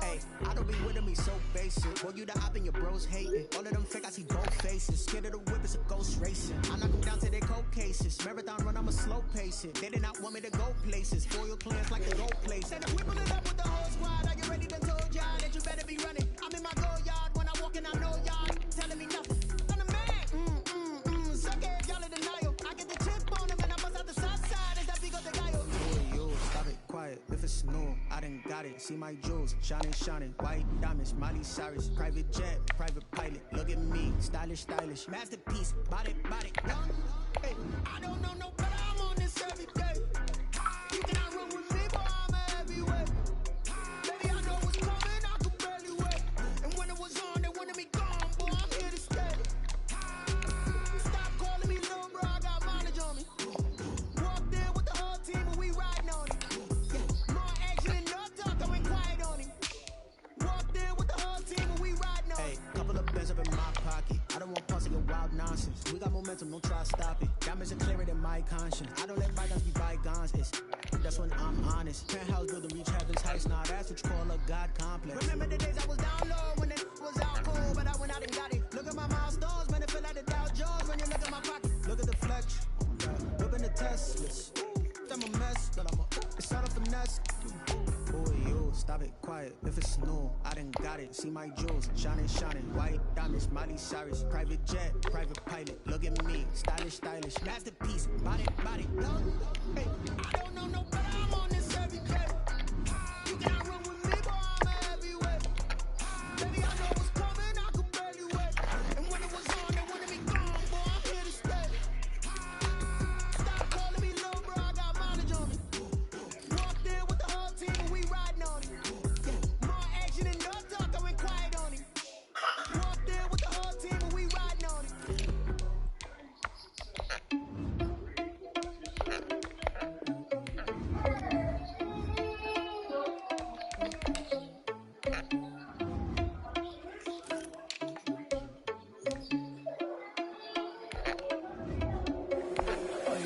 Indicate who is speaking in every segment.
Speaker 1: Hey, I don't be with me so basic. Boy, you the op and your bros hating. All of them fake, I see both faces. Scared of the whip, it's a ghost racing. I knock them down to their cold cases. Marathon run, I'm a slow pace it. They did not want me to go places. Foil plans like the gold place. And if we pull it up with the whole squad, are you ready to told y'all that you better be running? I'm in my go yard when I walk in, I know y'all telling me nothing. I'm the man. Suck it, y'all in denial. I get the chip on them and I bust out the south side. Is that big of the guy? You stop it, quiet. If it's new, I done got it. See my jewels, shining. White diamonds, Miley Cyrus. Private jet, private pilot. Look at me, stylish. Masterpiece, body, young. Hey, I don't know no better. I'm on this every day. You cannot run with me, boy. I'm a heavyweight. Baby, I know what's coming. I could barely wait. And when it was on, they wanted me gone, boy. I'm here to stay. Stop calling me little bro. I got mileage on me. Walked in with the whole team, and we riding on it. More action and no talk, I went quiet on him. Walked in with the whole team, and we riding on it. Hey, couple of bands up in my pocket. I don't want pause to get wild nonsense. We got momentum, don't try to stop it. Diamonds are clearer than my conscience. I don't let bygones be bygones. That's when I'm honest. Penthouse building reach heaven's heights. Now that's what you call a God complex. Remember the days I was down low when it was out cold, but I went out and got it. Look at my milestones, man, it feel like the Dow Jones when you look at my pocket. Look at the flex, whipping the Teslas. I'm a mess, but it's all a finesse. Boy, you stop it, quiet. If it's new, I done got it. See my jewels, shining. White diamonds, Miley Cyrus. Private jet, private pilot. Look at me, stylish. Masterpiece, body, young. Hey, I don't know no better. I'm on this every day. You cannot run with me, boy. I'm a heavyweight. Baby, I know what's coming. I could barely wait. And when it was on, they wanted me gone, boy. I'm here to stay. Stop calling me little bro. I got mileage on me. Walked in with the whole team, and we riding on it. More action and no talk, I went quiet on him. Walked in with the whole team, and we riding on it.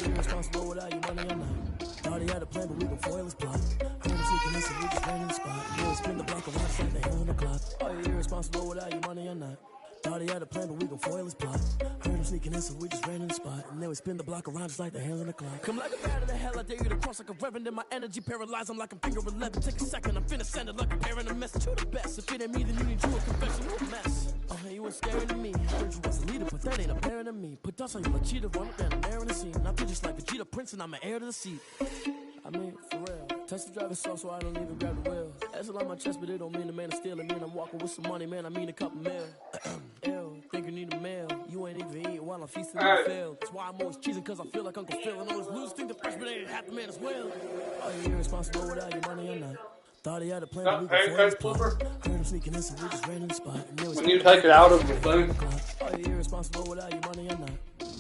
Speaker 2: Irresponsible without your money or not. Already had a plan, but we gon' foil his plot. Heard him sneaking in, so we just ran in the spot. Yeah, spin the block around, like the hell on the clock. Are you irresponsible without your money or not? Already had a plan, but we gon' foil his plot. Heard him sneaking in, so we just ran in the spot. And then we spin the block around just like the hell on the clock. Come like a bat of the hell, I dare you to cross like a reverend. In my energy paralyzed, I'm like a finger 11. Take a second, I'm finna send it like a parent a message to the best. If it ain't me, then you need you a confession, you a mess. Oh, you ain't scaring of me. Heard you was a leader, but that ain't apparent to me. Put dust on you like cheetah, run up down the air in the scene. I feel just like Vegeta Prince, and I'm an heir to the seat. I mean, for real. Touch the driver's soft, so I don't even grab the wheel. That's a lot on my chest, but it don't mean the man is stealing. Mean I'm walking with some money, man. I mean a couple mil. Ew, think you need a meal. You ain't even eating while I'm feasting in the field. That's why I'm always cheesing, cause I feel like Uncle Phil. And all those losers think the freshman ain't half the man as well. Are you irresponsible without your money or not? Thought he had a plan, but we could foil his plot. Heard him sneaking in, so we just ran in the spot.
Speaker 3: When you take it out of the thing.
Speaker 2: Are you irresponsible without your money or not?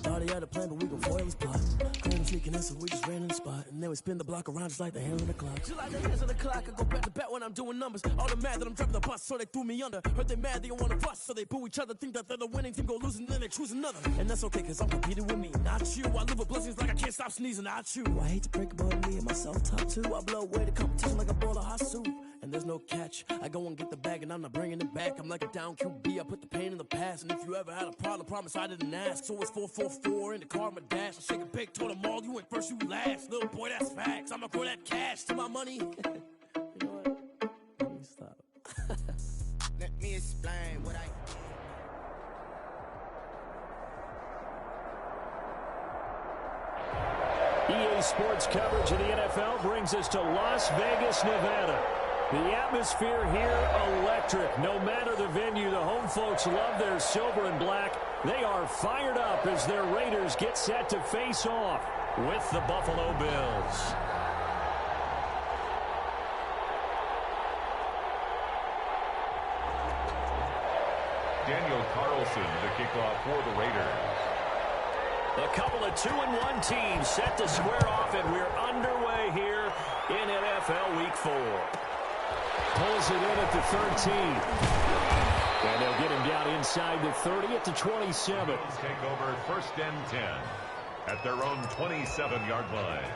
Speaker 2: Thought he had a plan, but we gon' foil his plot. Heard him sneaking in, so we just ran in the spot. And then we spin the block around just like the hand on the clock. Just like the hands on the clock, I go back to back when I'm doing numbers. All the mad that I'm driving the bus, so they threw me under. Heard they mad, they don't wanna bust, so they boo each other. Think that they're the winning team, go losing, then they choose another. And that's okay, cause I'm competing with me, not you. I live with blessings like I can't stop sneezing, not you. I hate to break about me and my self-talk too. I blow away the competition like a bowl of hot soup. And there's no catch. I go and get the bag and I'm not bringing it back. I'm like a down QB, I put the pain in the past. And if you ever had a problem, promise I didn't ask. So it's 444 in the car, my dash. I shake a big, told them all, you went first, you last. Little boy, that's facts. I'ma grow that cash to my money. You know what? Let me stop.
Speaker 1: Let me explain what I
Speaker 4: EA Sports coverage of the NFL brings us to Las Vegas, Nevada. The atmosphere here, electric. No matter the venue, the home folks love their silver and black. They are fired up as their Raiders get set to face off with the Buffalo Bills.
Speaker 5: Daniel Carlson, the kickoff for the Raiders.
Speaker 4: A couple of 2-1 teams set to square off, and we're underway here in NFL Week 4. Pulls it in at the 13. And they'll get him down inside the 30 at the 27.
Speaker 5: Take over 1st and 10 at their own 27-yard line.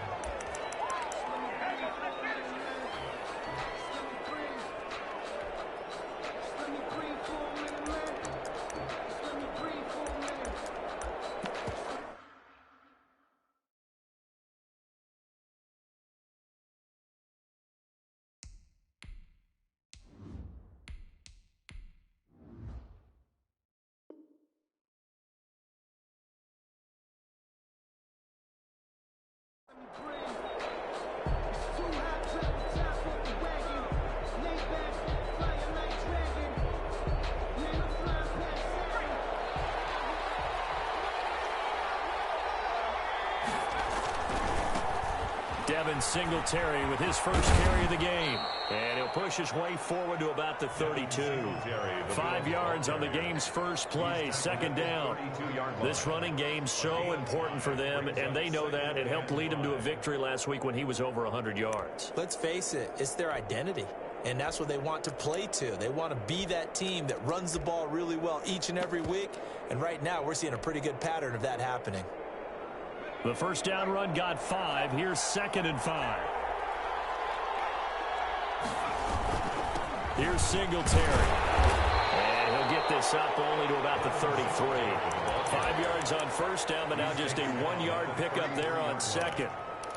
Speaker 4: Devin Singletary with his first carry of the game. And he'll push his way forward to about the 32. 5 yards on the game's first play, second down. This running game's so important for them, and they know that. It helped lead them to a victory last week when he was over 100 yards.
Speaker 6: Let's face it, it's their identity. And that's what they want to play to. They want to be that team that runs the ball really well each and every week. And right now, we're seeing a pretty good pattern of that happening.
Speaker 4: The first down run got 5. Here's 2nd and 5. Here's Singletary. And he'll get this up only to about the 33. 5 yards on first down, but now just a 1-yard pickup there on second.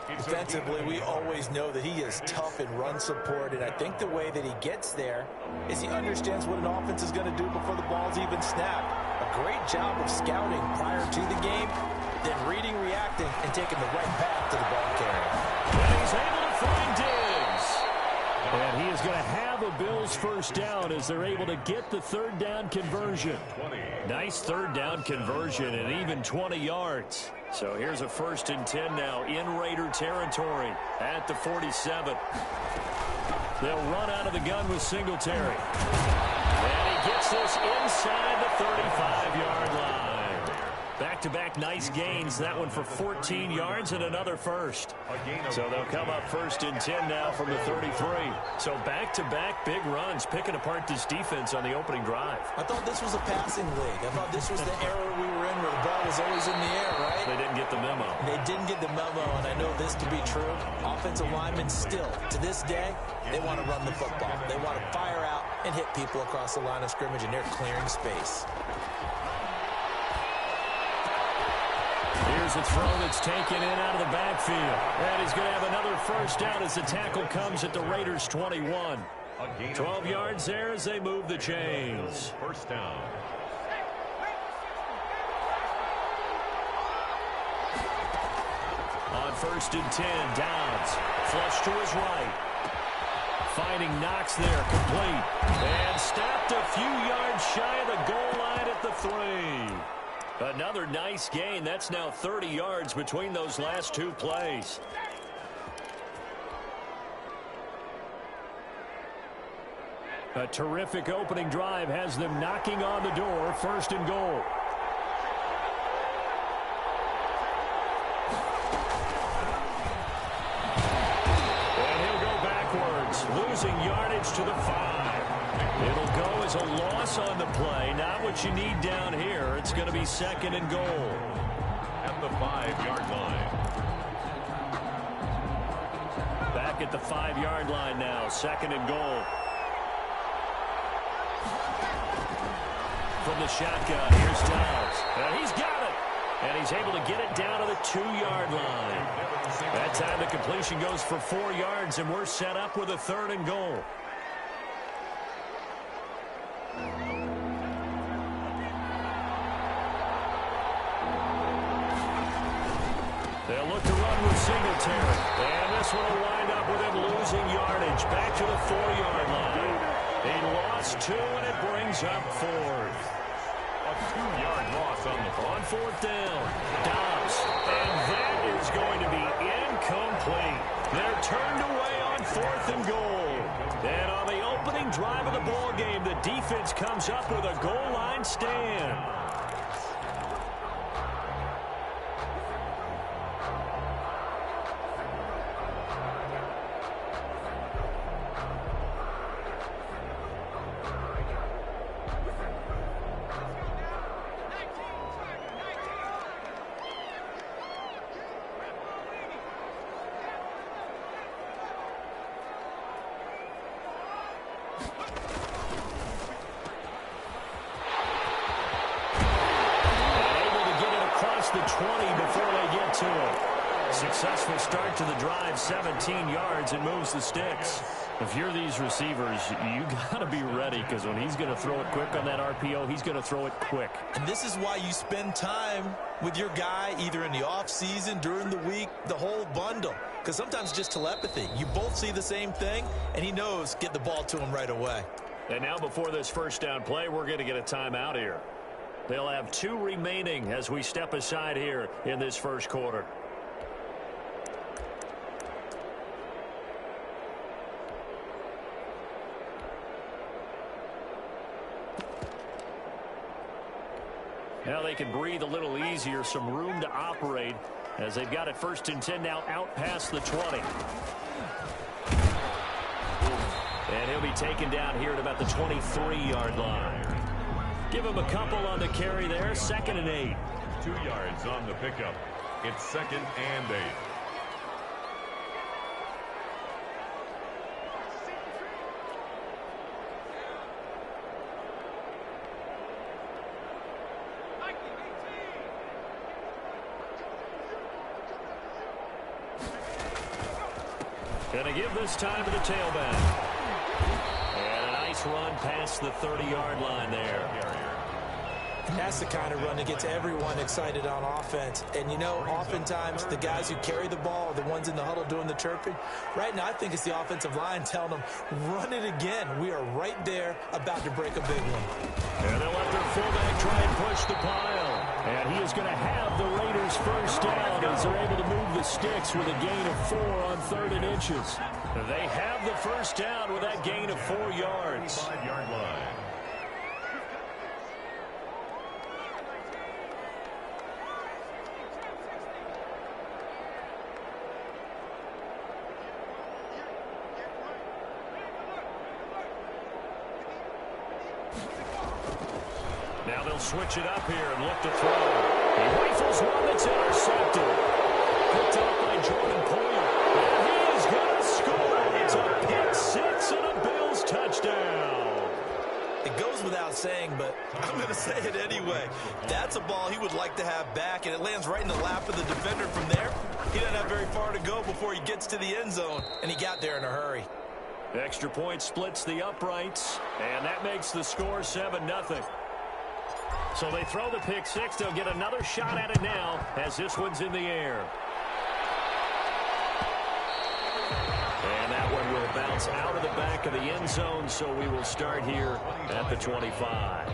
Speaker 6: Defensively, we always know that he is tough in run support, and I think the way that he gets there is he understands what an offense is going to do before the ball's even snapped. A great job of scouting prior to the game, then reading, reacting, and taking the right path to the ball carrier.
Speaker 4: And he's able to find Diggs. And he is going to have a Bills first down as they're able to get the third down conversion. Nice third down conversion and even 20 yards. So here's a 1st and 10 now in Raider territory at the 47. They'll run out of the gun with Singletary. And he gets this inside the 35-yard line. Back-to-back nice gains. That one for 14 yards and another first. So they'll come up 1st and 10 now from the 33. So back-to-back big runs, picking apart this defense on the opening drive.
Speaker 6: I thought this was a passing league. I thought this was the era we were in where the ball was always in the air, right?
Speaker 4: They didn't get the memo.
Speaker 6: They didn't get the memo, and I know this to be true. Offensive linemen still, to this day, they want to run the football. They want to fire out and hit people across the line of scrimmage, and they're clearing space.
Speaker 4: Here's a throw that's taken in out of the backfield. And he's going to have another first down as the tackle comes at the Raiders' 21. 12 yards there as they move the chains.
Speaker 5: First down.
Speaker 4: On 1st and 10, Downs. Flush to his right. Finding Knox there, complete. And stopped a few yards shy of the goal line at the 3. Another nice gain. That's now 30 yards between those last 2 plays. A terrific opening drive has them knocking on the door. 1st and goal. And he'll go backwards, losing yardage to the 5. It'll go as a loss on the play. Not what you need down here. It's going to be 2nd and goal.
Speaker 5: At the 5-yard line.
Speaker 4: Back at the 5-yard line now. 2nd and goal. From the shotgun, here's Downs. And he's got it. And he's able to get it down to the 2-yard line. That time the completion goes for 4 yards, and we're set up with a 3rd and goal. They'll look to run with Singletary. And this one will wind up with him losing yardage back to the 4-yard line. He lost 2, and it brings up 4th.
Speaker 5: A 2-yard loss on
Speaker 4: 4th down. Dobbs. And that is going to be incomplete. They're turned away on 4th and goal. And on the opening drive of the ball game, the defense comes up with a goal line stand. The 20 before they get to it. Successful start to the drive, 17 yards, and moves the sticks. If you're these receivers, you got to be ready, because when he's going to throw it quick on that RPO, he's going to throw it quick.
Speaker 6: And this is why you spend time with your guy either in the offseason, during the week, the whole bundle. Because sometimes just telepathy. You both see the same thing, and he knows get the ball to him right away.
Speaker 4: And now before this first down play, we're going to get a timeout here. They'll have 2 remaining as we step aside here in this first quarter. Now they can breathe a little easier, some room to operate as they've got it 1st and 10 now out past the 20. And he'll be taken down here at about the 23-yard line. Give him a couple on the carry there, 2nd and 8.
Speaker 5: 2 yards on the pickup. It's 2nd and 8.
Speaker 4: Going to give this time to the tailback. And a nice run past the 30-yard line there.
Speaker 6: And that's the kind of run that gets everyone excited on offense. And, you know, oftentimes the guys who carry the ball are the ones in the huddle doing the chirping. Right now, I think it's the offensive line telling them, run it again. We are right there about to break a big one.
Speaker 4: And they'll let their fullback try and push the pile. And he is going to have the Raiders 1st down as they're able to move the sticks with a gain of 4 on 3rd and inches. They have the 1st down with that gain of 4 yards.
Speaker 5: 5-yard line.
Speaker 4: Now they'll switch it up here and look to throw. He rifles one that's intercepted. Picked up by Jordan Poyer. And he is going to score. It's a pick 6 and a Bills touchdown.
Speaker 6: It goes without saying, but I'm going to say it anyway. That's a ball he would like to have back, and it lands right in the lap of the defender from there. He doesn't have very far to go before he gets to the end zone, and he got there in a hurry.
Speaker 4: Extra point splits the uprights, and that makes the score 7-0. So they throw the pick 6. They'll get another shot at it now as this one's in the air. And that one will bounce out of the back of the end zone, so we will start here at the 25.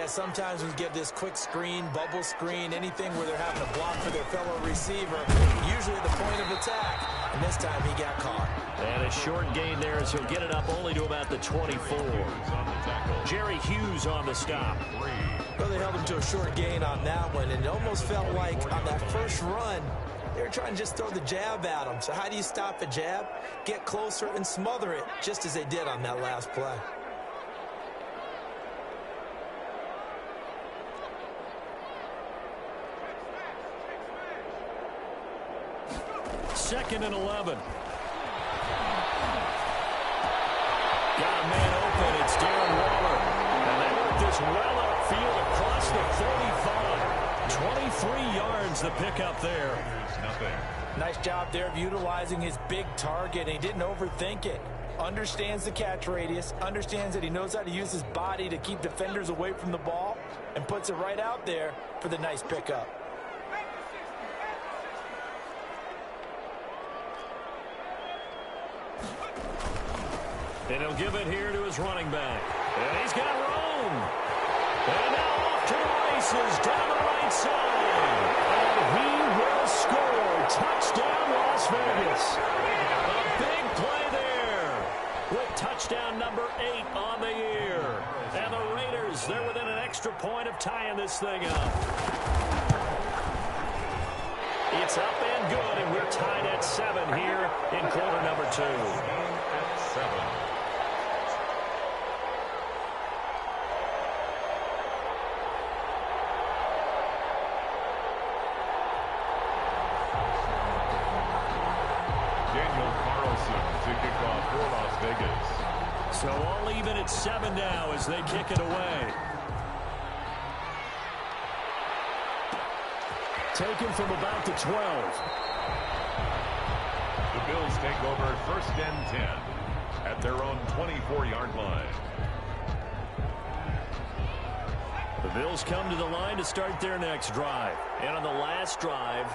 Speaker 6: Sometimes we give this quick screen, bubble screen, anything where they're having to block for their fellow receiver, usually at the point of attack. And this time he got caught.
Speaker 4: And a short gain there as he'll get it up only to about the 24. Jerry Hughes on the stop.
Speaker 6: Well, they held him to a short gain on that one, and it almost felt like on that first run, they were trying to just throw the jab at him. So how do you stop a jab? Get closer and smother it, just as they did on that last play.
Speaker 4: 2nd and 11. Got a man open. It's Darren Waller. And they work this well upfield across the 45. 23 yards the pickup there.
Speaker 6: Nice job there of utilizing his big target. He didn't overthink it. Understands the catch radius. Understands that he knows how to use his body to keep defenders away from the ball. And puts it right out there for the nice pickup.
Speaker 4: And he'll give it here to his running back. And he's got room. And now off to the races down the right side. And he will score. Touchdown, Las Vegas. A big play there with touchdown number 8 on the year. And the Raiders, they're within an extra point of tying this thing up. It's up and good, and we're tied at 7 here in quarter number 2.
Speaker 5: At 7.
Speaker 4: So all even at 7 now as they kick it away. Taken from about the 12.
Speaker 5: The Bills take over 1st and 10 at their own 24-yard line.
Speaker 4: The Bills come to the line to start their next drive. And on the last drive,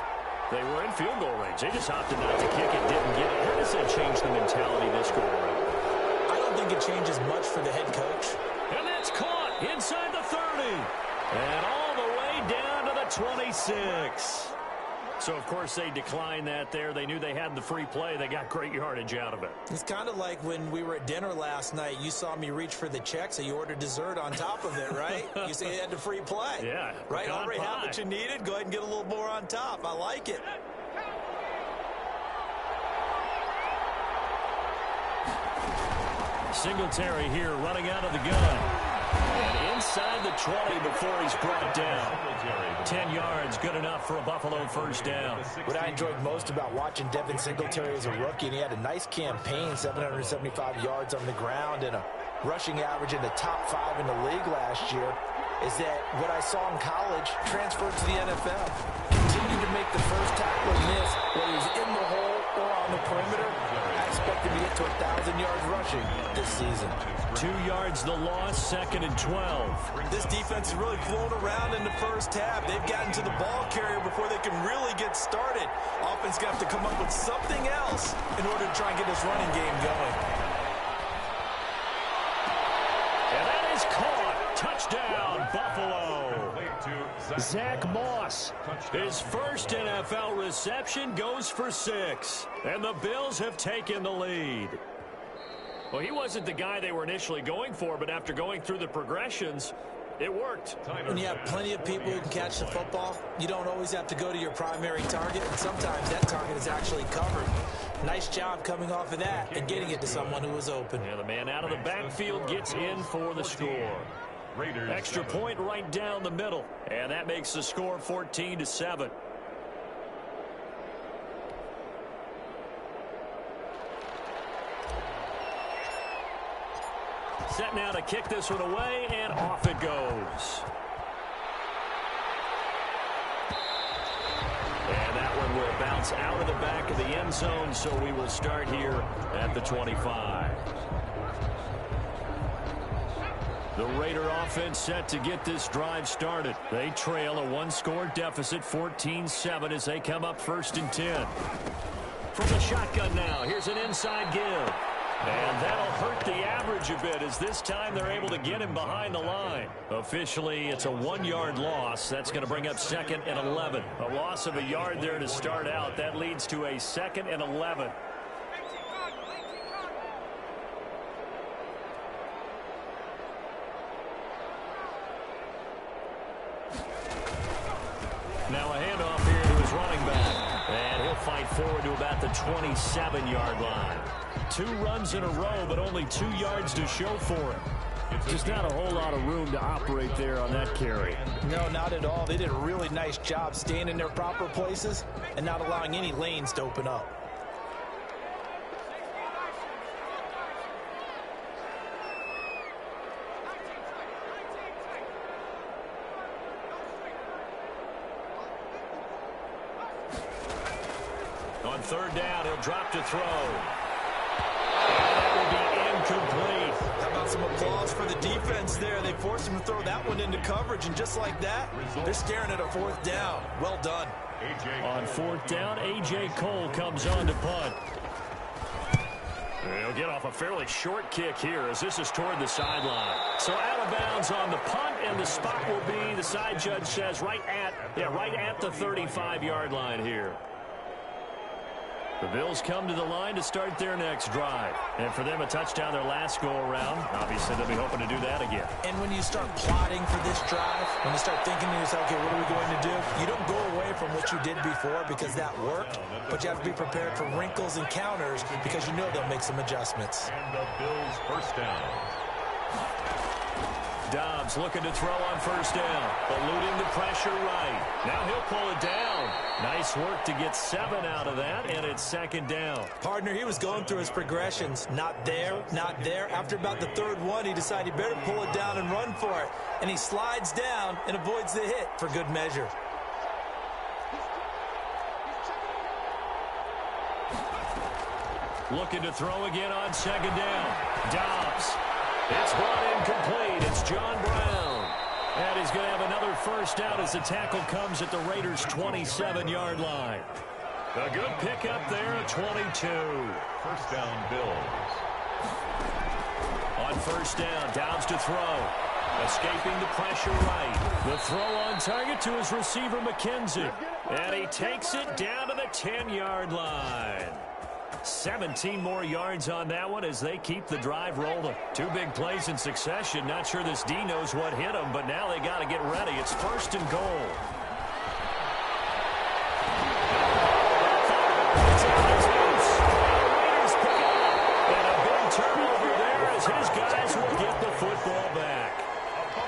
Speaker 4: they were in field goal range. They just opted not to kick it, didn't get it. How does that change the mentality this go around?
Speaker 6: I don't think it changes much for the head coach.
Speaker 4: And that's caught inside the 30. And all the way down to the 26. So, of course, they declined that there. They knew they had the free play. They got great yardage out of it.
Speaker 6: It's kind of like when we were at dinner last night. You saw me reach for the check, so you ordered dessert on top of it, right? You say you had the free play.
Speaker 4: Yeah.
Speaker 6: Right? Already had what you needed. Go ahead and get a little more on top. I like it.
Speaker 4: Singletary here running out of the gun. And inside the 20 before he's brought down. 10 yards, good enough for a Buffalo first down.
Speaker 6: What I enjoyed most about watching Devin Singletary as a rookie, and he had a nice campaign, 775 yards on the ground and a rushing average in the top 5 in the league last year, is that what I saw in college transferred to the NFL. Continued to make the first tackle miss, whether he's in the hole or on the perimeter. I expect him to get to 1,000 yards rushing this season.
Speaker 4: 2 yards the loss, 2nd and 12.
Speaker 6: This defense is really flown around in the first half. They've gotten to the ball carrier before they can really get started. Offense going to have to come up with something else in order to try and get this running game going.
Speaker 4: And that is caught. Touchdown, Buffalo. Zach Moss, his first NFL reception, goes for 6. And the Bills have taken the lead. Well, he wasn't the guy they were initially going for, but after going through the progressions, it worked.
Speaker 6: When you have plenty of people who can catch the football, you don't always have to go to your primary target, and sometimes that target is actually covered. Nice job coming off of that and getting it to someone who was open.
Speaker 4: Yeah, the man out of the backfield gets in for the score. Extra point right down the middle, and that makes the score 14-7. Set now to kick this one away, and off it goes. And that one will bounce out of the back of the end zone, so we will start here at the 25. The Raider offense set to get this drive started. They trail a one-score deficit, 14-7, as they come up 1st and 10. From the shotgun now, here's an inside give. And that'll hurt the average a bit, as this time they're able to get him behind the line. Officially, it's a 1-yard loss. That's going to bring up 2nd and 11. A loss of a yard there to start out. That leads to a 2nd and 11. Now a handoff here to his running back. And he'll fight forward to about the 27-yard line. 2 runs in a row, but only 2 yards to show for him. Just not a whole lot of room to operate there on that carry.
Speaker 6: No, not at all. They did a really nice job staying in their proper places and not allowing any lanes to open up.
Speaker 4: On 3rd down, he'll drop to throw. And that will be incomplete.
Speaker 6: How about some applause for the defense there? They forced him to throw that one into coverage, and just like that, they're staring at a 4th down. Well done.
Speaker 4: On 4th down, A.J. Cole comes on to punt. He'll get off a fairly short kick here, as this is toward the sideline. So out of bounds on the punt, and the spot will be, the side judge says, right at the 35-yard line here. The Bills come to the line to start their next drive. And for them, a touchdown their last go-around. Obviously, they'll be hoping to do that again.
Speaker 6: And when you start plotting for this drive, when you start thinking to yourself, okay, what are we going to do? You don't go away from what you did before because that worked, but you have to be prepared for wrinkles and counters because you know they'll make some adjustments.
Speaker 5: And the Bills first down.
Speaker 4: Dobbs looking to throw on 1st down, eluding the pressure right. Now he'll pull it down. Nice work to get 7 out of that, and it's 2nd down.
Speaker 6: Partner, he was going through his progressions. Not there, not there. After about the 3rd one, he decided he better pull it down and run for it. And he slides down and avoids the hit for good measure.
Speaker 4: Looking to throw again on 2nd down. Dobbs. It's brought incomplete. It's John Brown. And he's going to have another first down as the tackle comes at the Raiders' 27-yard line. A good pickup there at 22.
Speaker 5: First down, Bills.
Speaker 4: On first down, Downs to throw. Escaping the pressure right. The throw on target to his receiver, McKenzie. And he takes it down to the 10-yard line. 17 more yards on that one as they keep the drive rolling. Two big plays in succession. Not sure this D knows what hit him, but now they got to get ready. It's first and goal. And a big turnover there as his guys will get the football back.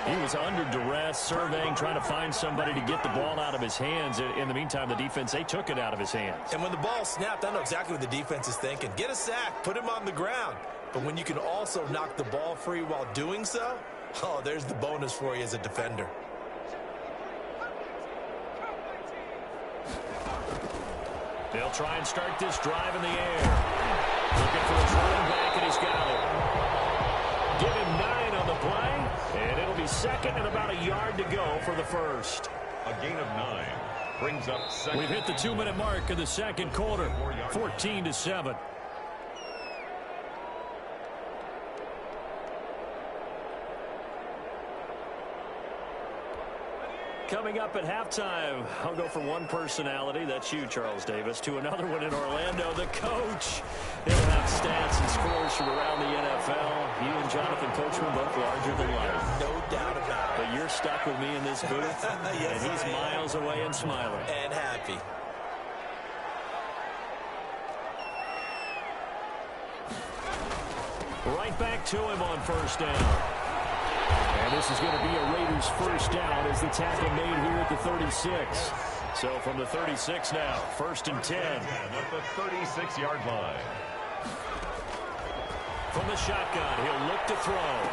Speaker 4: He was under duress, surveying, trying to find somebody to get the ball out of his hands. In the meantime, the defense, they took it out of his hands.
Speaker 6: And when the ball snapped, I know exactly what the defense is thinking. Get a sack, put him on the ground. But when you can also knock the ball free while doing so, oh, there's the bonus for you as a defender.
Speaker 4: They'll try and start this drive in the air. Looking for his running back, and he's got it. Give him 9 on the play, and it'll be second and about a yard to go for the first.
Speaker 5: A gain of 9 brings up second.
Speaker 4: We've hit the 2-minute mark of the second quarter, 14-7. Coming up at halftime, I'll go from one personality, that's you, Charles Davis, to another one in Orlando, the coach. He'll have stats and scores from around the NFL. You and Jonathan Coachman both larger than life.
Speaker 6: No doubt about it.
Speaker 4: But you're stuck with me in this booth,
Speaker 6: yes,
Speaker 4: and he's miles away and smiling.
Speaker 6: And happy.
Speaker 4: Right back to him on first down. And this is going to be a Raiders first down as the tackle made here at the 36. So from the 36 now, first and 10.
Speaker 5: At the 36-yard line.
Speaker 4: From the shotgun, he'll look to throw.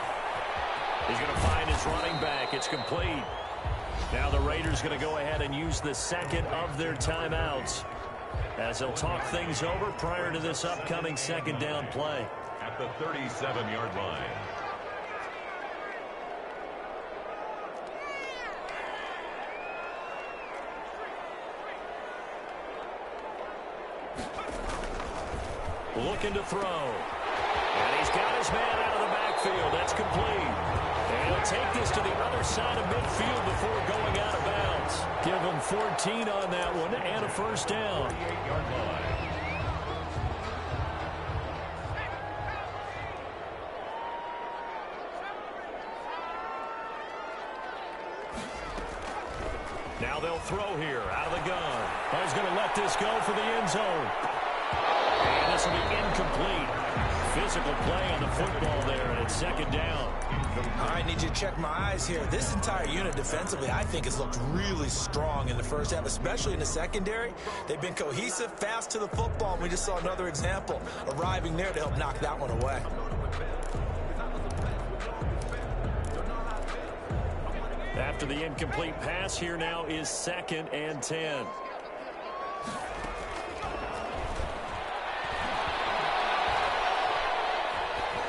Speaker 4: He's going to find his running back. It's complete. Now the Raiders going to go ahead and use the second of their timeouts as they'll talk things over prior to this upcoming second down play.
Speaker 5: At the 37-yard line.
Speaker 4: Looking to throw. And he's got his man out of the backfield. That's complete. And he'll take this to the other side of midfield before going out of bounds. Give him 14 on that one and a first down.
Speaker 5: 48-yard line.
Speaker 4: Now they'll throw here out of the gun. He's going to let this go for the end zone. And this will be incomplete. Physical play on the football there, and it's second down.
Speaker 6: I need you to check my eyes here. This entire unit defensively, I think, has looked really strong in the first half, especially in the secondary. They've been cohesive, fast to the football. We just saw another example arriving there to help knock that one away.
Speaker 4: After the incomplete pass, here now is second and 10.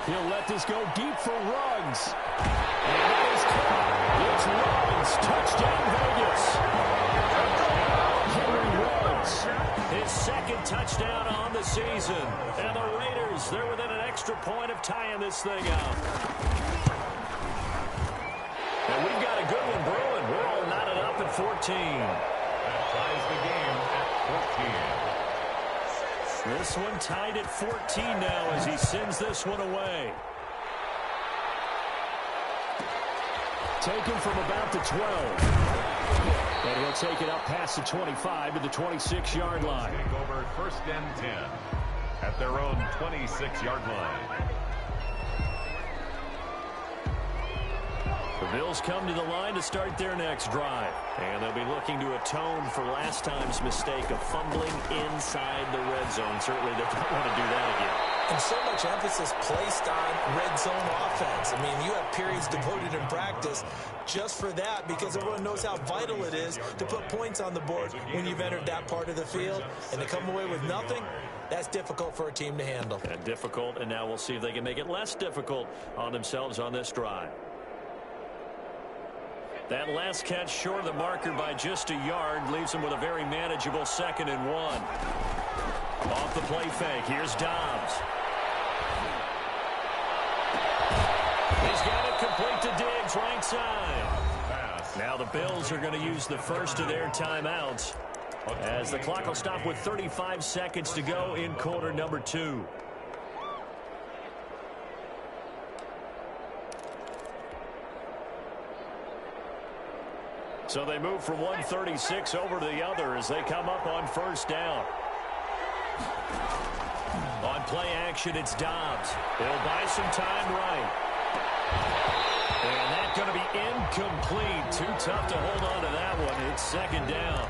Speaker 4: He'll let this go deep for Ruggs. And it is caught. It's Ruggs. Touchdown, Vegas. Henry Ruggs. His second touchdown on the season. And the Raiders, they're within an extra point of tying this thing out. And we've got a good one brewing. We're all knotted up at 14.
Speaker 5: That ties the game at 14.
Speaker 4: This one tied at 14 now as he sends this one away. Taken from about the 12. And he'll take it up past the 25 to the 26-yard line.
Speaker 5: Take over first and 10 at their own 26-yard line.
Speaker 4: The Bills come to the line to start their next drive. And they'll be looking to atone for last time's mistake of fumbling inside the red zone. Certainly they don't want to do that again.
Speaker 6: And so much emphasis placed on red zone offense. I mean, you have periods devoted in practice just for that because everyone knows how vital it is to put points on the board when you've entered that part of the field. And to come away with nothing, that's difficult for a team to handle.
Speaker 4: And difficult, and now we'll see if they can make it less difficult on themselves on this drive. That last catch short of the marker by just a yard leaves him with a very manageable 2nd and 1. Off the play fake, here's Dobbs. He's got it complete to Diggs, right side. Now the Bills are going to use the first of their timeouts as the clock will stop with 35 seconds to go in quarter number 2. So they move from 136 over to the other as they come up on first down. On play action, it's Dobbs. He'll buy some time right. And that's going to be incomplete. Too tough to hold on to that one. It's 2nd down.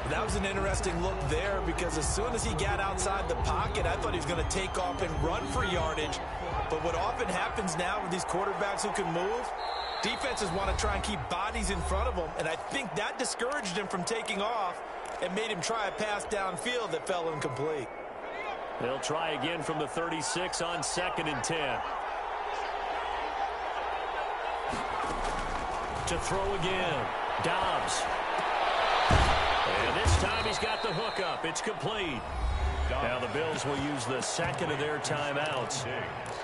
Speaker 6: That was an interesting look there because as soon as he got outside the pocket, I thought he was going to take off and run for yardage. But what often happens now with these quarterbacks who can move, defenses want to try and keep bodies in front of them, and I think that discouraged him from taking off and made him try a pass downfield that fell incomplete.
Speaker 4: They'll try again from the 36 on 2nd and 10. To throw again, Dobbs. And this time he's got the hook up. It's complete. Now the Bills will use the 2nd of their timeouts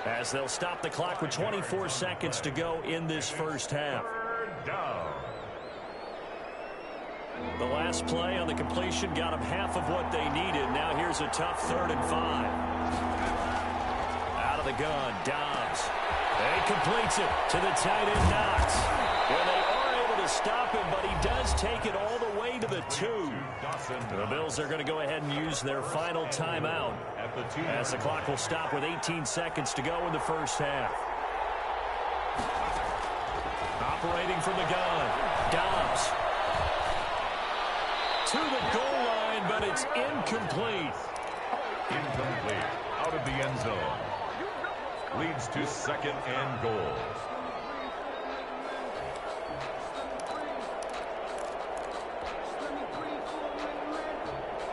Speaker 4: as they'll stop the clock with 24 seconds to go in this first half. The last play on the completion got them half of what they needed. Now here's a tough 3rd and 5. Out of the gun, Dobbs. And he completes it to the tight end, Knox. Well, they are able to stop him, but he does take it all the way to the 2. The Bills are going to go ahead and use their final timeout as the clock will stop with 18 seconds to go in the first half. Operating from the gun, Dobbs. To the goal line, but it's incomplete.
Speaker 5: Incomplete. Out of the end zone. Leads to 2nd and goal.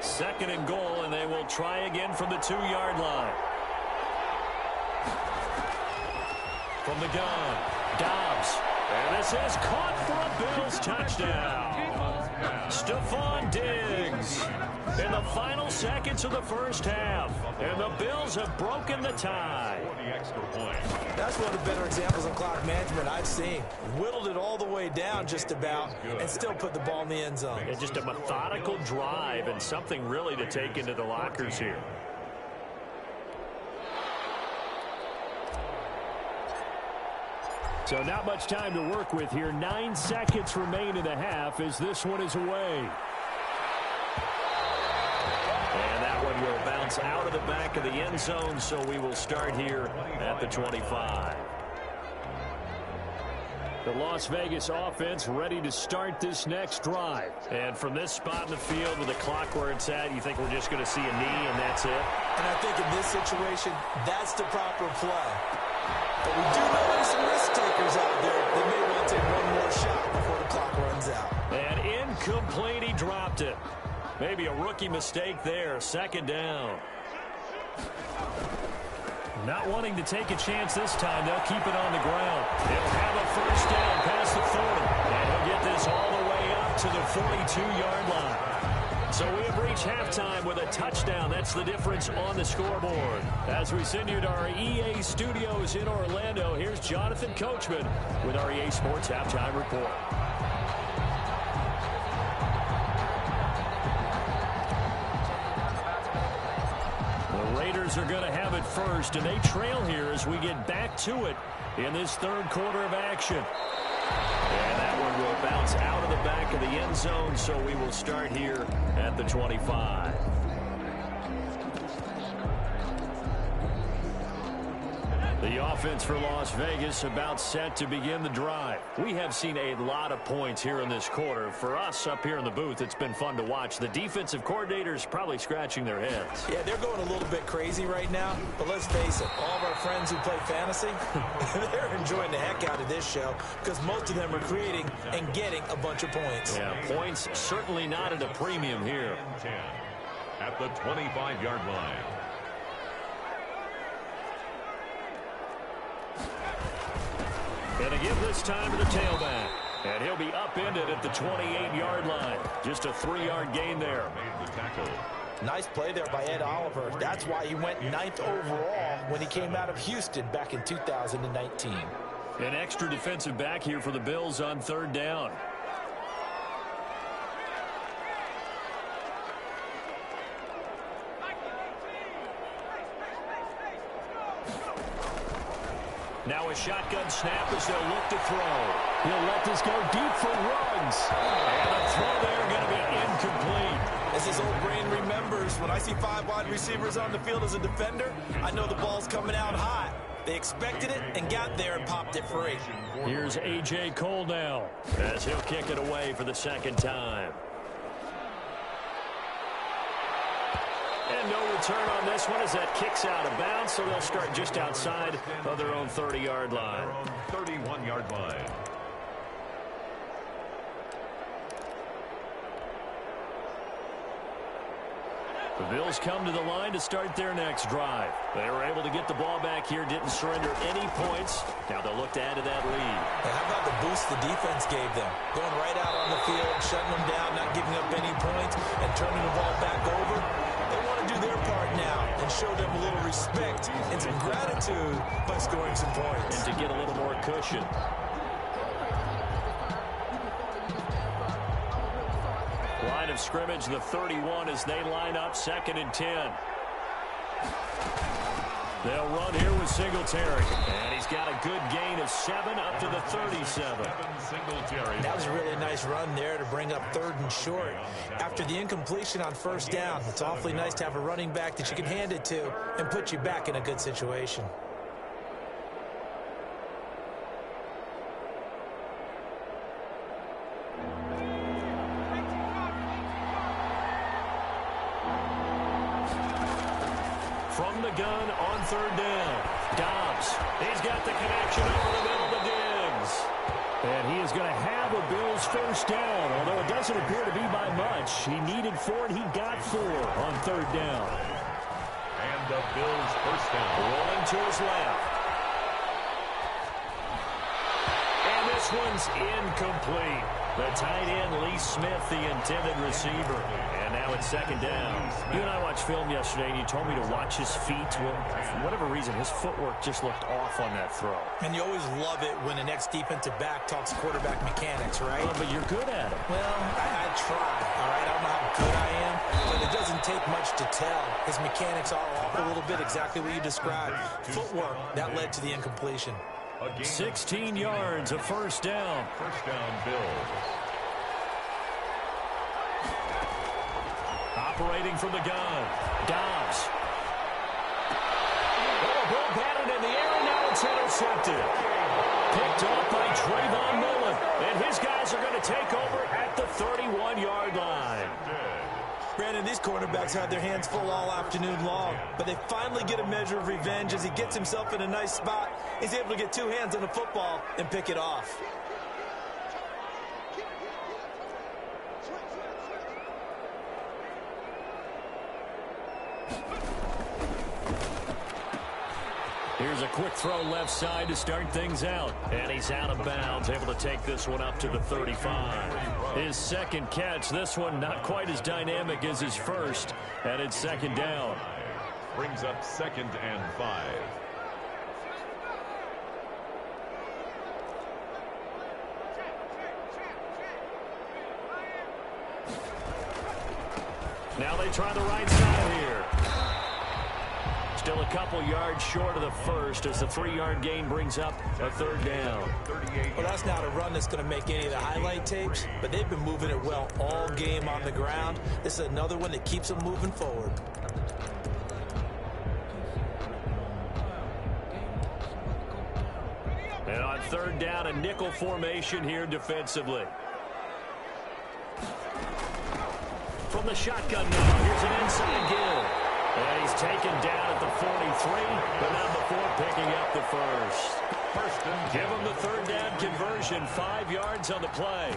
Speaker 4: Second and goal, and they will try again from the 2-yard line. From the gun, Dobbs. And this is caught for a Bills touchdown. Stephon Diggs in the final seconds of the first half. And the Bills have broken the tie.
Speaker 6: That's one of the better examples of clock management I've seen. Whittled it all the way down just about and still put the ball in the end zone.
Speaker 4: Yeah, just a methodical drive and something really to take into the lockers here. So not much time to work with here. 9 seconds remain in the half as this one is away. And that one will bounce out of the back of the end zone, so we will start here at the 25. The Las Vegas offense ready to start this next drive. And from this spot in the field with the clock where it's at, you think we're just going to see a knee and that's it?
Speaker 6: And I think in this situation, that's the proper play. But we do know there's some risk takers out there. They may want to take one more shot before the clock runs out.
Speaker 4: And incomplete, he dropped it. Maybe a rookie mistake there. 2nd down. Not wanting to take a chance this time. They'll keep it on the ground. They'll have a first down past the 40. And he'll get this all the way up to the 42-yard line. So we have reached halftime with a touchdown. That's the difference on the scoreboard. As we send you to our EA studios in Orlando, here's Jonathan Coachman with our EA Sports Halftime Report. The Raiders are going to have it first, and they trail here as we get back to it in this 3rd quarter of action. And that one will bounce out of the back of the end zone, so we will start here at the 25. The offense for Las Vegas about set to begin the drive. We have seen a lot of points here in this quarter. For us up here in the booth, it's been fun to watch. The defensive coordinators probably scratching their heads.
Speaker 6: Yeah, they're going a little bit crazy right now, but let's face it, all of our friends who play fantasy, they're enjoying the heck out of this show because most of them are creating and getting a bunch of points.
Speaker 4: Yeah, points certainly not at a premium here.
Speaker 5: 10 at the 25-yard line.
Speaker 4: And to give this time to the tailback. And he'll be upended at the 28-yard line. Just a 3-yard gain there.
Speaker 5: Made the tackle.
Speaker 6: Nice play there by Ed Oliver. That's why he went 9th overall when he came out of Houston back in 2019.
Speaker 4: An extra defensive back here for the Bills on 3rd down. Now a shotgun snap as they'll look to throw. He'll let this go deep for Ruggs. And a throw there going to be incomplete.
Speaker 6: As his old brain remembers, when I see 5 wide receivers on the field as a defender, I know the ball's coming out hot. They expected it and got there and popped it free.
Speaker 4: Here's A.J. Cole now as he'll kick it away for the 2nd time. And no return on this one as that kicks out of bounds, so they'll start just outside of their own 30-yard line.
Speaker 5: 31-yard line.
Speaker 4: The Bills come to the line to start their next drive. They were able to get the ball back here, didn't surrender any points. Now they'll look to add to that lead.
Speaker 6: And how about the boost the defense gave them? Going right out on the field, shutting them down, not giving up any points, and turning the ball back over. They want to do their part now and show them a little respect and some gratitude by scoring some points.
Speaker 4: And to get a little more cushion. Line of scrimmage, the 31 as they line up 2nd and 10. They'll run here with Singletary. And he's got a good gain of 7 up to the 37.
Speaker 6: That was a really nice run there to bring up 3rd and short. After the incompletion on 1st down, it's awfully nice to have a running back that you can hand it to and put you back in a good situation.
Speaker 4: From the gun on 3rd down. Dobbs. He's got the connection over the middle to Diggs. And he is going to have a Bills 1st down, although it doesn't appear to be by much. He needed 4 and he got 4 on 3rd down.
Speaker 5: And the Bills 1st down.
Speaker 4: Rolling to his left. And this one's incomplete. The tight end, Lee Smith, the intended receiver. And now it's 2nd down. You and I watched film yesterday, and you told me to watch his feet. Well, for whatever reason, his footwork just looked off on that throw.
Speaker 6: And you always love it when the next defensive back talks quarterback mechanics, right?
Speaker 4: But you're good at it.
Speaker 6: Well, I try, all right? I don't know how good I am, but it doesn't take much to tell. His mechanics are off a little bit, exactly what you described. Footwork, that led to the incompletion.
Speaker 4: 16 yards, a 1st down.
Speaker 5: 1st down, Bills.
Speaker 4: Operating from the gun. Dobbs. Oh, ball batted in the air, and now it's intercepted. Picked off by Trayvon Mullen. And his guys are going to take over at the 31-yard line.
Speaker 6: Brandon, these cornerbacks had their hands full all afternoon long, but they finally get a measure of revenge as he gets himself in a nice spot. He's able to get 2 hands on the football and pick it off.
Speaker 4: Here's a quick throw left side to start things out. And he's out of bounds, able to take this one up to the 35. His 2nd catch, this one not quite as dynamic as his first. And it's 2nd down.
Speaker 5: Brings up 2nd and 5.
Speaker 4: Now they try the right side here. Still a couple yards short of the first as the 3-yard gain brings up a 3rd down.
Speaker 6: Well, that's not a run that's going to make any of the highlight tapes, but they've been moving it well all game on the ground. This is another one that keeps them moving forward.
Speaker 4: And on 3rd down, a nickel formation here defensively. From the shotgun now, here's an inside give. And he's taken down at the 43, but not before picking up the first. Give him the 3rd down conversion, 5 yards on the play.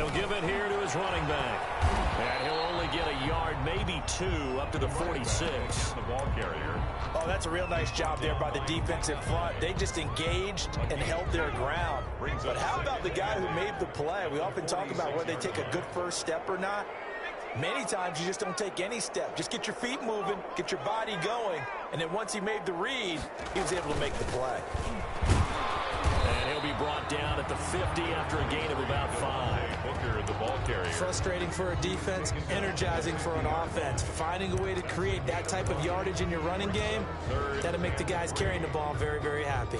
Speaker 4: he'll give it here to his running back. And he'll only get a yard, maybe 2, up to the 46.
Speaker 5: The ball carrier.
Speaker 6: Oh, that's a real nice job there by the defensive front. They just engaged and held their ground. But how about the guy who made the play? We often talk about whether they take a good first step or not. Many times you just don't take any step. Just get your feet moving, get your body going, and then once he made the read, he was able to make the play.
Speaker 4: And he'll be brought down at the 50 after a gain of about 5.
Speaker 5: Booker, the ball carrier.
Speaker 6: Frustrating for a defense, energizing for an offense. Finding a way to create that type of yardage in your running game, that'll make the guys carrying the ball very, very happy.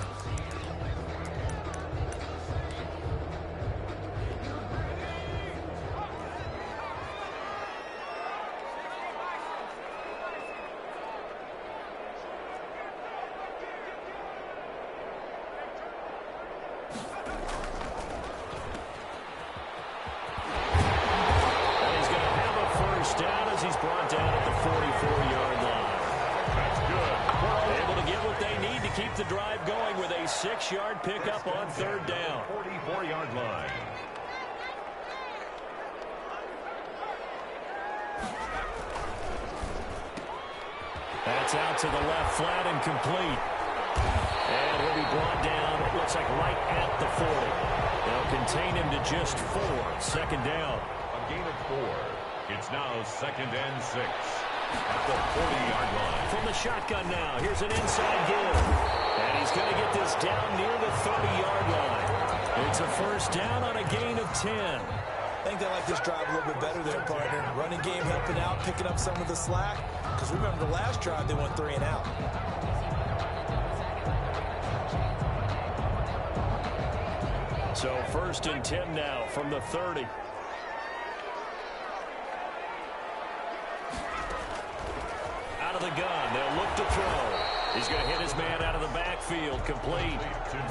Speaker 4: The drive going with a 6-yard pickup on 3rd down.
Speaker 5: 44-yard line.
Speaker 4: That's out to the left, flat and complete. And he'll be brought down, it looks like right at the 40. They'll contain him to just 4. 2nd down.
Speaker 5: A gain of 4. It's now 2nd and 6. At the 40-yard line.
Speaker 4: From the shotgun now, here's an inside give. And he's going to get this down near the 30-yard line. It's a 1st down on a gain of 10.
Speaker 6: I think they like this drive a little bit better there, partner. Running game helping out, picking up some of the slack. Because remember the last drive, they went 3 and out.
Speaker 4: So 1st and 10 now from the 30. Out of the gun, they'll look to throw. He's going to hit his man out of the backfield, complete.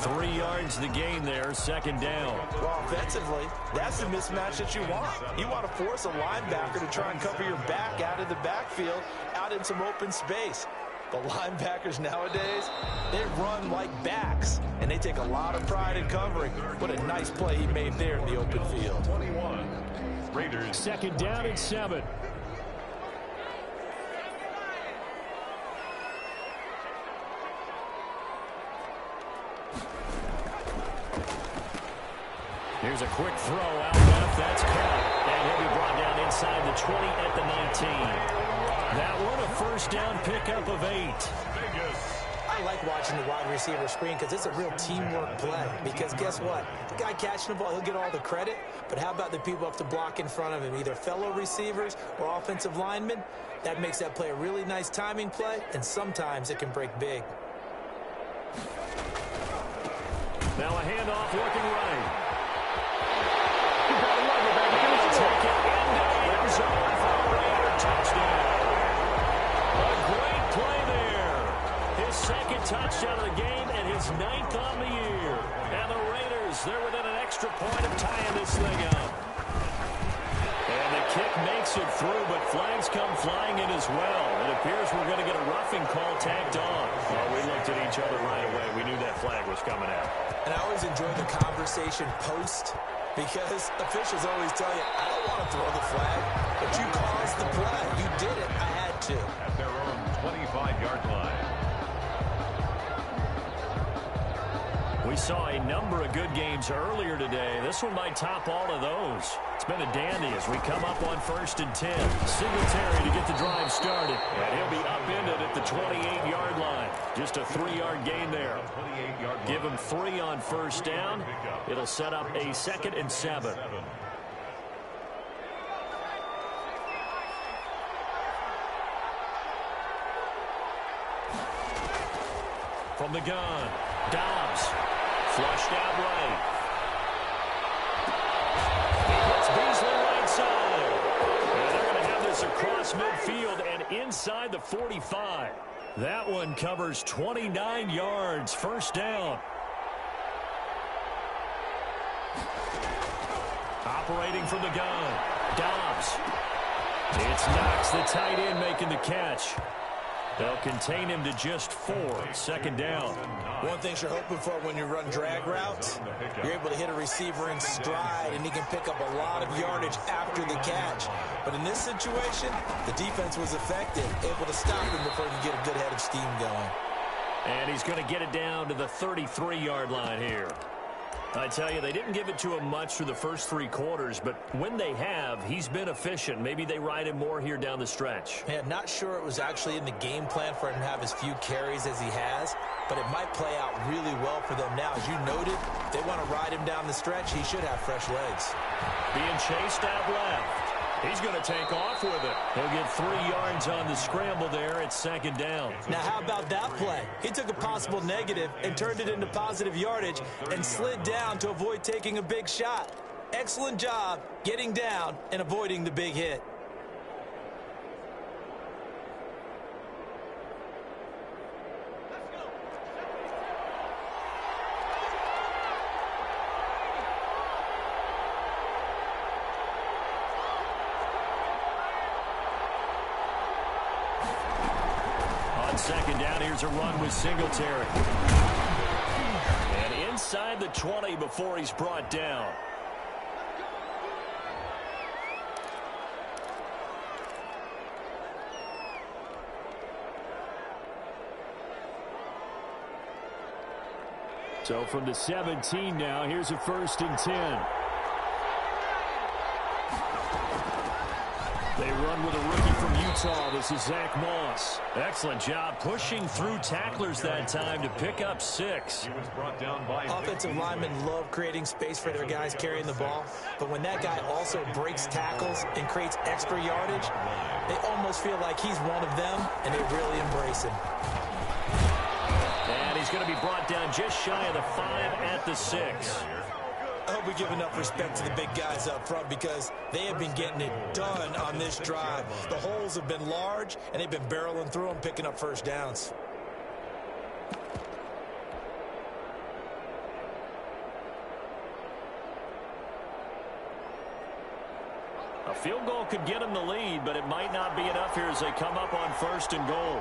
Speaker 4: 3 yards the gain there, 2nd down.
Speaker 6: Well, offensively, that's the mismatch that you want. You want to force a linebacker to try and cover your back out of the backfield, out in some open space. The linebackers nowadays, they run like backs, and they take a lot of pride in covering. What a nice play he made there in the open field.
Speaker 5: 21. Raiders.
Speaker 4: 2nd down and 7. Here's a quick throw out left. That's caught. And he'll be brought down inside the 20 at the 19. That one a 1st down pickup of 8.
Speaker 5: Vegas.
Speaker 6: I like watching the wide receiver screen because it's a real teamwork play. Because guess what? The guy catching the ball, he'll get all the credit. But how about the people up to block in front of him, either fellow receivers or offensive linemen? That makes that play a really nice timing play, and sometimes it can break big.
Speaker 4: Now a handoff working right. Take it into the end zone for a Raider touchdown. A great play there. His 2nd touchdown of the game and his 9th on the year. And the Raiders, they're within an extra point of tying this thing up. And the kick makes it through, but flags come flying in as well. It appears we're going to get a roughing call tacked on. Well, we looked at each other right away. We knew that flag was coming out.
Speaker 6: And I always enjoy the conversation post, because officials always tell you, I don't want to throw the flag, but you caused the play. You did it. I had to.
Speaker 5: At their own 25-yard line.
Speaker 4: We saw a number of good games earlier today. This one might top all of those. It's been a dandy as we come up on 1st and 10. Singletary to get the drive started. And he'll be upended at the 28-yard line. Just a 3-yard gain there. Give him 3 on 1st down. It'll set up a 2nd and 7. From the gun, Dobbs. Flushed out right. He puts Beasley right side. And they're going to have this across midfield and inside the 45. That one covers 29 yards. 1st down. Operating from the gun, Dobbs. It's Knox, the tight end, making the catch. They'll contain him to just 4. Second down.
Speaker 6: One thing you're hoping for when you run drag routes, you're able to hit a receiver in stride, and he can pick up a lot of yardage after the catch. But in this situation, the defense was effective, able to stop him before he could get a good head of steam going.
Speaker 4: And he's going to get it down to the 33-yard line here. I tell you, they didn't give it to him much through the first 3 quarters, but when they have, he's been efficient. Maybe they ride him more here down the stretch.
Speaker 6: Yeah, not sure it was actually in the game plan for him to have as few carries as he has, but it might play out really well for them now. As you noted, if they want to ride him down the stretch, he should have fresh legs.
Speaker 4: Being chased out left. He's going to take off with it. He'll get 3 yards on the scramble there at second down.
Speaker 6: Now, how about that play? He took a possible negative and turned it into positive yardage and slid down to avoid taking a big shot. Excellent job getting down and avoiding the big hit.
Speaker 4: Second down, here's a run with Singletary. And inside the 20 before he's brought down. So from the 17 now, here's a 1st and 10. They run with a rookie from Utah. This is Zach Moss. Excellent job pushing through tacklers that time to pick up 6.
Speaker 5: He was brought down by
Speaker 6: offensive linemen love creating space for their guys carrying the ball, but when that guy also breaks tackles and creates extra yardage, they almost feel like he's one of them, and they really embrace him.
Speaker 4: And he's going to be brought down just shy of the 5 at the 6.
Speaker 6: I hope we give enough respect to the big guys up front because they have been getting it done on this drive. The holes have been large, and they've been barreling through them, picking up first downs.
Speaker 4: A field goal could get them the lead, but it might not be enough here as they come up on 1st and goal.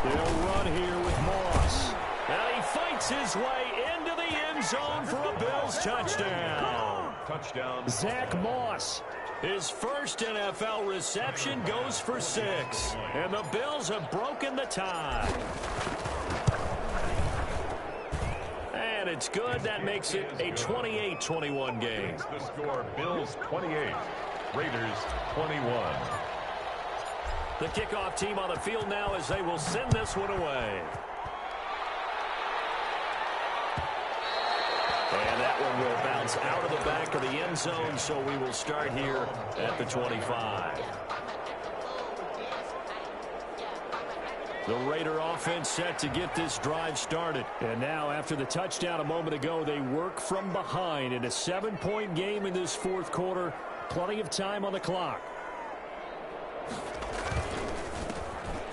Speaker 4: They'll run here with Moss. And he fights his way into the end zone for a Bills touchdown.
Speaker 5: Touchdown.
Speaker 4: Zach Moss. His first NFL reception goes for 6. And the Bills have broken the tie. And it's good. That makes it a 28-21 game.
Speaker 5: The score, Bills 28, Raiders 21.
Speaker 4: The kickoff team on the field now as they will send this one away. And that one will bounce out of the back of the end zone, so we will start here at the 25. The Raider offense set to get this drive started. And now, after the touchdown a moment ago, they work from behind in a 7-point game in this 4th quarter. Plenty of time on the clock.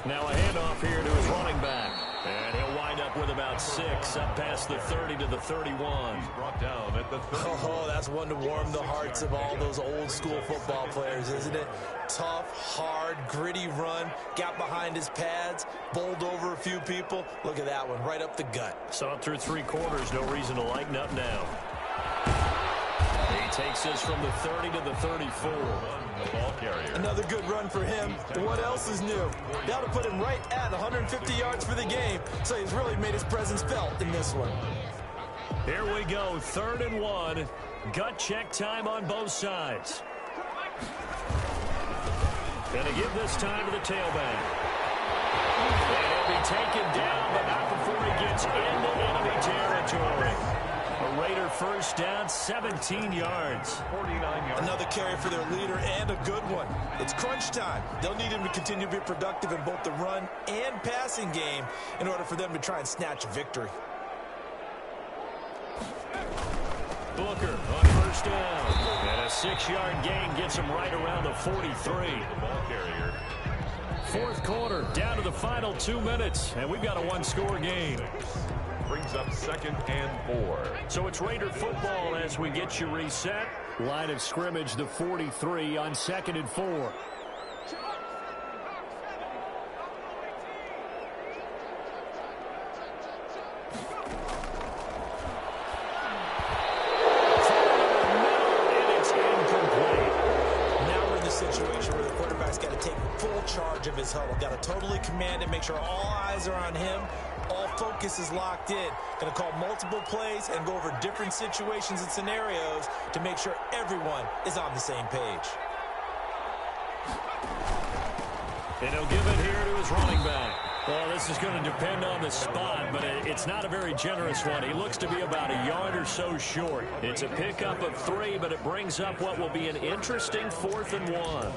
Speaker 4: Now a handoff here to his running back. And he'll wind up with about 6 up past the 30 to the 31.
Speaker 5: He's brought down at the 30.
Speaker 6: Oh, that's one to warm the hearts of all those old school football players, isn't it? Tough, hard, gritty run. Got behind his pads, bowled over a few people. Look at that one, right up the gut.
Speaker 4: Saw it through 3 quarters. No reason to lighten up now. He takes us from the 30 to the 34.
Speaker 5: The ball carrier.
Speaker 6: Another good run for him. What else is new? That'll put him right at 150 yards for the game. So he's really made his presence felt in this one.
Speaker 4: Here we go, 3rd and 1. Gut check time on both sides. Gonna give this time to the tailback. And he'll be taken down, but not before he gets into enemy territory. A Raider first down, 17 yards.
Speaker 5: 49 yards.
Speaker 6: Another carry for their leader and a good one. It's crunch time. They'll need him to continue to be productive in both the run and passing game in order for them to try and snatch a victory.
Speaker 4: Booker on first down. And a 6-yard gain gets him right around the 43.
Speaker 5: The ball carrier.
Speaker 4: 4th quarter, down to the final 2 minutes. And we've got a 1-score game.
Speaker 5: Brings up 2nd and 4.
Speaker 4: So it's Raider football as we get you reset. Line of scrimmage, the 43 on 2nd and 4.
Speaker 6: his huddle. Got to totally command it, make sure all eyes are on him. All focus is locked in. Going to call multiple plays and go over different situations and scenarios to make sure everyone is on the same page.
Speaker 4: And he'll give it here to his running back. Well, this is going to depend on the spot, but it's not a very generous one. He looks to be about a yard or so short. It's a pickup of 3, but it brings up what will be an interesting 4th and 1.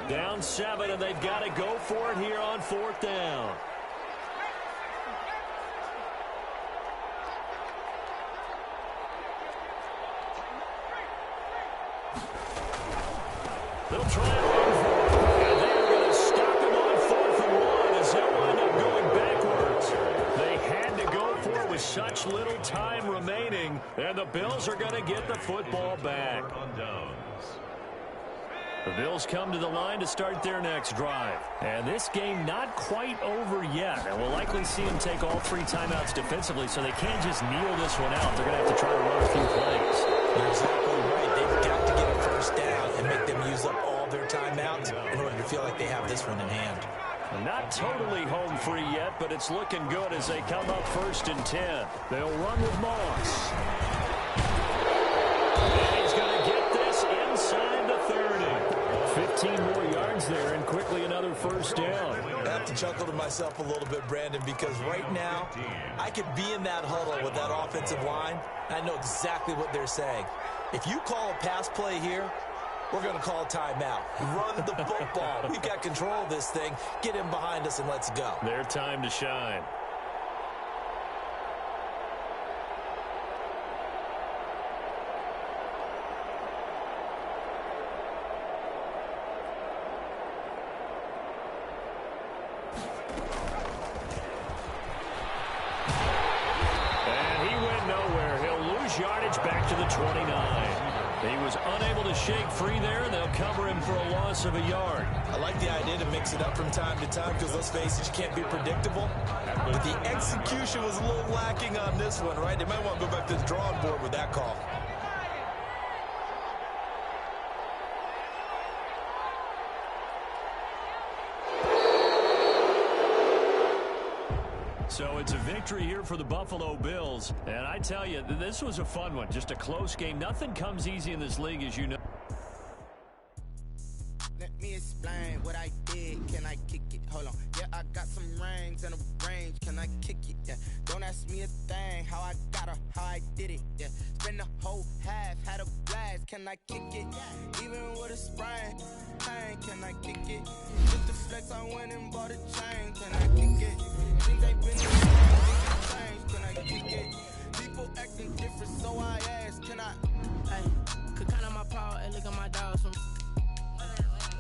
Speaker 4: Down 7, and they've got to go for it here on 4th down. They'll try and run for it, and they're going to stop him on 4th and 1 as they'll wind up going backwards. They had to go for it with such little time remaining, and the Bills are going to get the football back. The Bills come to the line to start their next drive. And this game not quite over yet. And we'll likely see them take all 3 timeouts defensively, so they can't just kneel this one out. They're going to have to try to run a few plays.
Speaker 6: You're exactly right. They've got to get a first down and make them use up all their timeouts in order to feel like they have this one in hand.
Speaker 4: Not totally home free yet, but it's looking good as they come up 1st and 10. They'll run with Moss. And he's going to get this inside the 30. 15 more yards there, and quickly another first down.
Speaker 6: I have to chuckle to myself a little bit, Brandon, because right now I could be in that huddle with that offensive line. I know exactly what they're saying. If you call a pass play here, we're going to call a timeout. Run the football. We've got control of this thing. Get him behind us and let's go.
Speaker 4: Their time to shine. Yardage back to the 29. He was unable to shake free there, and they'll cover him for a loss of a yard.
Speaker 6: I like the idea to mix it up from time to time because, let's face it, you can't be predictable. But the execution was a little lacking on this one, right? They might want to go back to the drawing board with that call.
Speaker 4: So it's a victory here for the Buffalo Bills. And I tell you, this was a fun one. Just a close game. Nothing comes easy in this league, as you know.
Speaker 1: Let me explain what I did. Can I kick it? Hold on. Yeah, I got some rings and a range. Can I kick it? Yeah. Don't ask me a thing. How I got her, how I did it. Yeah. Spend the whole half, had a blast. Can I kick it? Even with a sprain. Pain, can I kick it? With the flex, I went and bought a chain. Can I kick it? Things ain't been the same. Can I kick it? People acting different, so I asked, can I?
Speaker 2: Hey, could count on my power and look at my dogs from.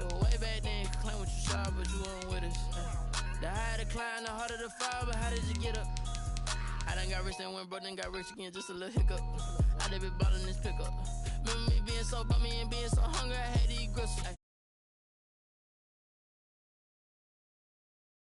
Speaker 2: It was way back then, could claim what you saw, but you weren't with us. The higher the climb, the harder the fall, but how did you get up? I done got rich and went broke, then got rich again, just a little hiccup. I done been bought in this pickup. Remember me being so bummy and being so hungry, I had to eat gristles.